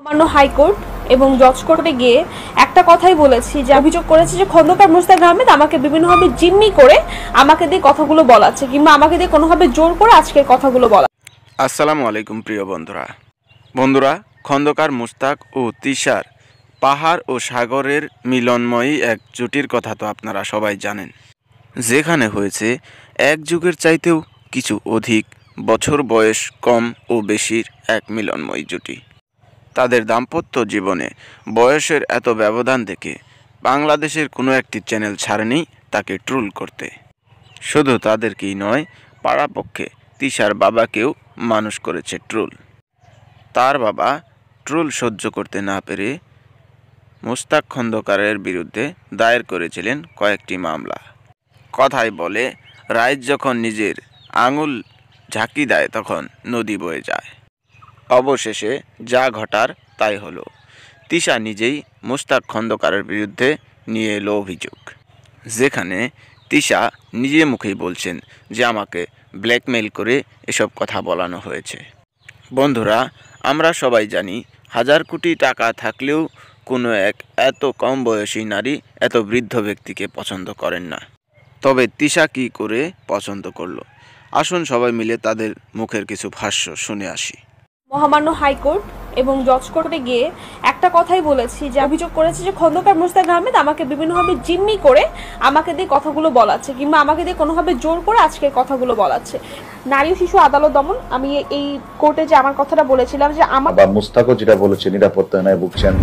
মহামান্য হাইকোর্ট এবং জজ কোর্টে গিয়ে একটা কথাই বলেছি যে অভিযোগ করেছে যে খন্দকার মুস্তাক আহমেদ আমাকে বিভিন্নভাবে জিম্মি করে আমাকে দিয়ে কথাগুলো বলাচ্ছে কিংবা আমাকে দিয়ে কোনোভাবে জোর করে আজকের কথাগুলো বলা। আসসালামু আলাইকুম প্রিয় বন্ধুরা খন্দকার মুস্তাক ও তিশার পাহাড় ও সাগরের মিলনময়ী এক জুটির কথা তো আপনারা সবাই জানেন, যেখানে হয়েছে এক যুগের চাইতেও কিছু অধিক বছর বয়স কম ও বেশির এক মিলনময়ী জুটি। তাদের দাম্পত্য জীবনে বয়সের এত ব্যবধান দেখে বাংলাদেশের কোনো একটি চ্যানেল ছাড়েনি তাকে ট্রোল করতে। শুধু তাদেরকেই নয়, পাড়াপক্ষে তিশার বাবাকেও মানুষ করেছে ট্রোল। তার বাবা ট্রোল সহ্য করতে না পেরে মুস্তাক খন্দকারের বিরুদ্ধে দায়ের করেছিলেন কয়েকটি মামলা। কথায় বলে, রাইত যখন নিজের আঙুল ঝাঁকি দেয় তখন নদী বয়ে যায়। অবশেষে যা ঘটার তাই হলো। তিশা নিজেই মুস্তাক খন্দকারের বিরুদ্ধে নিয়ে এলো অভিযোগ, যেখানে তিশা নিজে মুখেই বলছেন যে আমাকে ব্ল্যাকমেইল করে এসব কথা বলানো হয়েছে। বন্ধুরা, আমরা সবাই জানি হাজার কোটি টাকা থাকলেও কোনো এক এত কম বয়সী নারী এত বৃদ্ধ ব্যক্তিকে পছন্দ করেন না। তবে তিশা কী করে পছন্দ করলো, আসুন সবাই মিলে তাদের মুখের কিছু ভাষ্য শুনে আসি। মহামান্য হাইকোর্ট এবং জজ কোর্টে গিয়ে একটা কথাই বলেছি যে অভিযোগ করেছে যে খন্দকার মুস্তাক আহমেদ আমাকে বিভিন্নভাবে জিম্মি করে আমাকে দিয়ে কথাগুলো বলাচ্ছে কিংবা আমাকে দিয়ে কোনোভাবে জোর করে আজকের কথাগুলো বলাচ্ছে। নারী ও শিশু আদালত দমন, আমি এই কোর্টে যে আমার কথাটা বলেছিলাম যে আমার মুস্তাকও যেটা বলেছে নিরাপত্তা নয় ভুগছেন।